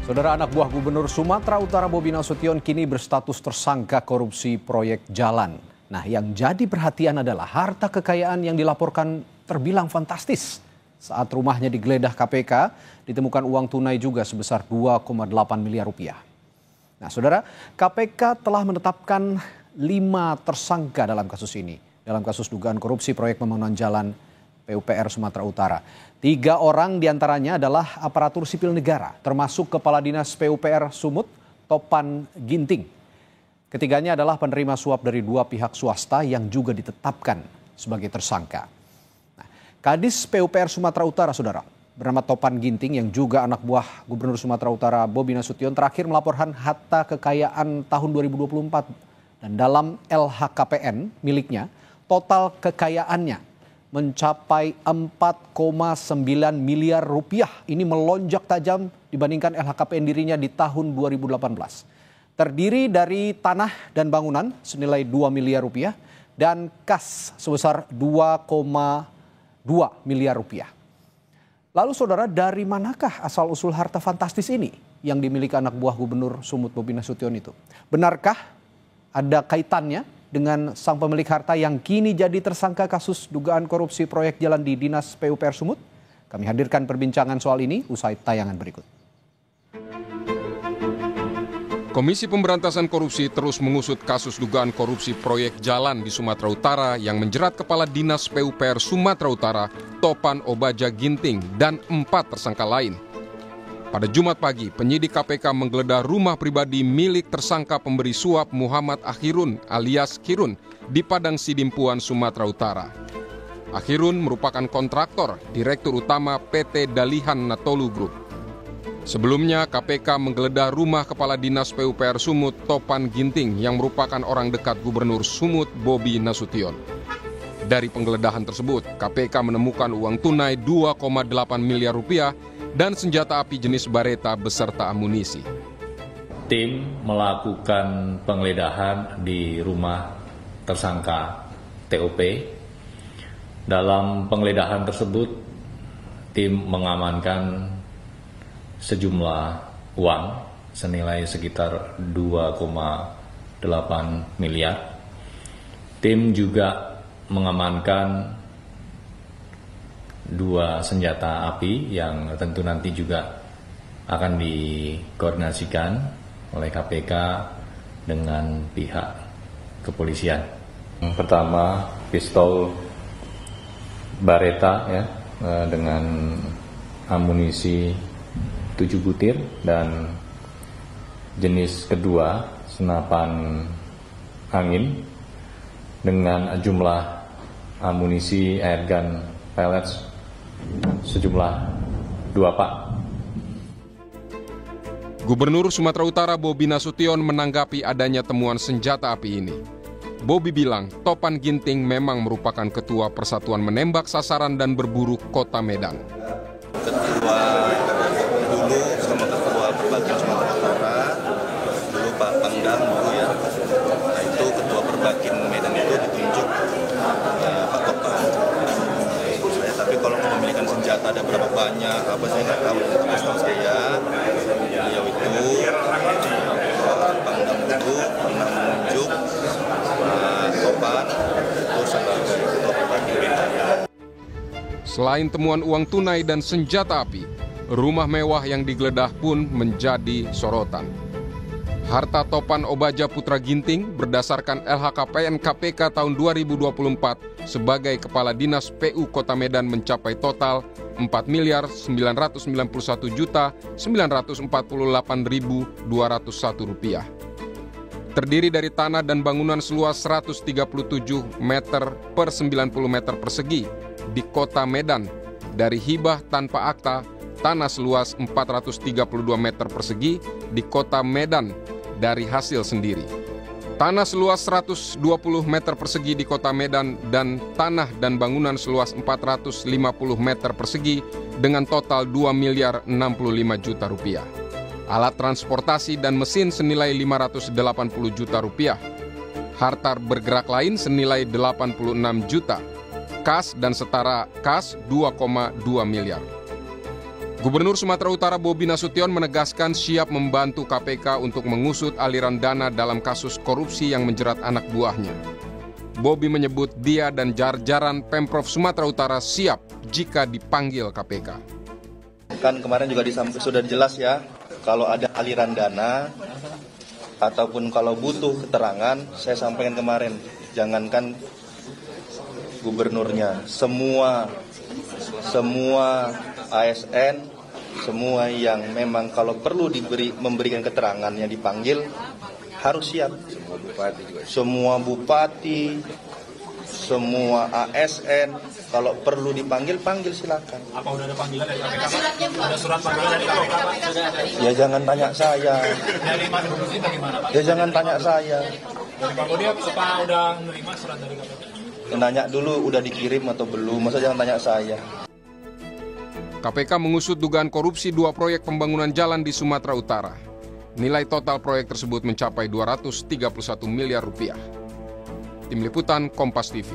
Saudara, anak buah Gubernur Sumatera Utara Bobi Nasution kini berstatus tersangka korupsi proyek jalan. Nah, yang jadi perhatian adalah harta kekayaan yang dilaporkan terbilang fantastis. Saat rumahnya digeledah KPK, ditemukan uang tunai juga sebesar 2,8 miliar rupiah. Nah, saudara, KPK telah menetapkan 5 tersangka dalam kasus ini. Dalam kasus dugaan korupsi proyek pembangunan jalan PUPR Sumatera Utara. 3 orang diantaranya adalah aparatur sipil negara, termasuk Kepala Dinas PUPR Sumut, Topan Ginting. Ketiganya adalah penerima suap dari 2 pihak swasta yang juga ditetapkan sebagai tersangka. Nah, Kadis PUPR Sumatera Utara, saudara, bernama Topan Ginting yang juga anak buah Gubernur Sumatera Utara Bobi Nasution terakhir melaporkan harta kekayaan tahun 2024. Dan dalam LHKPN miliknya, total kekayaannya mencapai 4,9 miliar rupiah. Ini melonjak tajam dibandingkan LHKPN dirinya di tahun 2018. Terdiri dari tanah dan bangunan senilai 2 miliar rupiah dan kas sebesar 2,2 miliar rupiah. Lalu saudara, dari manakah asal-usul harta fantastis ini yang dimiliki anak buah Gubernur Sumut Bobi Nasution itu? Benarkah ada kaitannya dengan sang pemilik harta yang kini jadi tersangka kasus dugaan korupsi proyek jalan di Dinas PUPR Sumut? Kami hadirkan perbincangan soal ini usai tayangan berikut. Komisi Pemberantasan Korupsi terus mengusut kasus dugaan korupsi proyek jalan di Sumatera Utara yang menjerat Kepala Dinas PUPR Sumatera Utara, Topan Obaja Ginting, dan 4 tersangka lain. Pada Jumat pagi, penyidik KPK menggeledah rumah pribadi milik tersangka pemberi suap Muhammad Akhirun alias Kirun di Padang Sidimpuan, Sumatera Utara. Akhirun merupakan kontraktor, direktur utama PT Dalihan Natolu Group. Sebelumnya, KPK menggeledah rumah Kepala Dinas PUPR Sumut Topan Ginting yang merupakan orang dekat Gubernur Sumut Bobi Nasution. Dari penggeledahan tersebut, KPK menemukan uang tunai 2,8 miliar rupiah dan senjata api jenis Baretta beserta amunisi. Tim melakukan penggeledahan di rumah tersangka TOP. Dalam penggeledahan tersebut, tim mengamankan sejumlah uang senilai sekitar 2,8 miliar. Tim juga mengamankan 2 senjata api yang tentu nanti juga akan dikoordinasikan oleh KPK dengan pihak kepolisian. Yang pertama, pistol Baretta ya, dengan amunisi 7 butir, dan jenis kedua senapan angin dengan jumlah amunisi airgun pellets sejumlah 2 pak. Gubernur Sumatera Utara Bobi Nasution menanggapi adanya temuan senjata api ini. Bobi bilang Topan Ginting memang merupakan ketua Persatuan Menembak Sasaran dan Berburu Kota Medan. Ketua dulu sama ketua Perbakin Sumatera Utara, dulu Pak Pangdam dulu ya. Nah, itu ketua Perbakin Medan itu ditunjuk Pak Topan. Tapi kalau kepemilikan senjata ada berapa banyak, apa saya nggak tahu. Tapi setahu saya, beliau itu Pangdam dulu pernah menunjuk Topan itu sebagai ketua Perbakin Medan. Selain temuan uang tunai dan senjata api, rumah mewah yang digeledah pun menjadi sorotan. Harta Topan Obaja Putra Ginting berdasarkan LHKPN KPK tahun 2024 sebagai Kepala Dinas PU Kota Medan mencapai total 4.991.948.201 rupiah. Terdiri dari tanah dan bangunan seluas 137 meter per 90 meter persegi di Kota Medan, dari hibah tanpa akta, tanah seluas 432 meter persegi di Kota Medan dari hasil sendiri. Tanah seluas 120 meter persegi di Kota Medan dan tanah dan bangunan seluas 450 meter persegi dengan total 2 miliar 65 juta rupiah. Alat transportasi dan mesin senilai 580 juta rupiah. Harta bergerak lain senilai 86 juta. Kas dan setara kas 2,2 miliar. Gubernur Sumatera Utara Bobi Nasution menegaskan siap membantu KPK untuk mengusut aliran dana dalam kasus korupsi yang menjerat anak buahnya. Bobi menyebut dia dan jajaran Pemprov Sumatera Utara siap jika dipanggil KPK. Kan kemarin juga sudah jelas ya, kalau ada aliran dana ataupun kalau butuh keterangan, saya sampaikan kemarin, jangankan gubernurnya, semua ASN, semua yang memang kalau perlu memberikan keterangan yang dipanggil harus siap. Semua bupati, semua ASN, kalau perlu dipanggil, panggil silakan. Apa udah ada panggilan dari KPK? Ada surat panggilan dari KPK, Pak? Ya jangan tanya saya. Dari Mas Budi bagaimana, Pak? Ya jangan tanya saya. Dari Pak Budi apa udah menerima surat dari KPK? Nanya dulu udah dikirim atau belum, masa jangan tanya saya. KPK mengusut dugaan korupsi 2 proyek pembangunan jalan di Sumatera Utara. Nilai total proyek tersebut mencapai 231 miliar rupiah. Tim Liputan Kompas TV.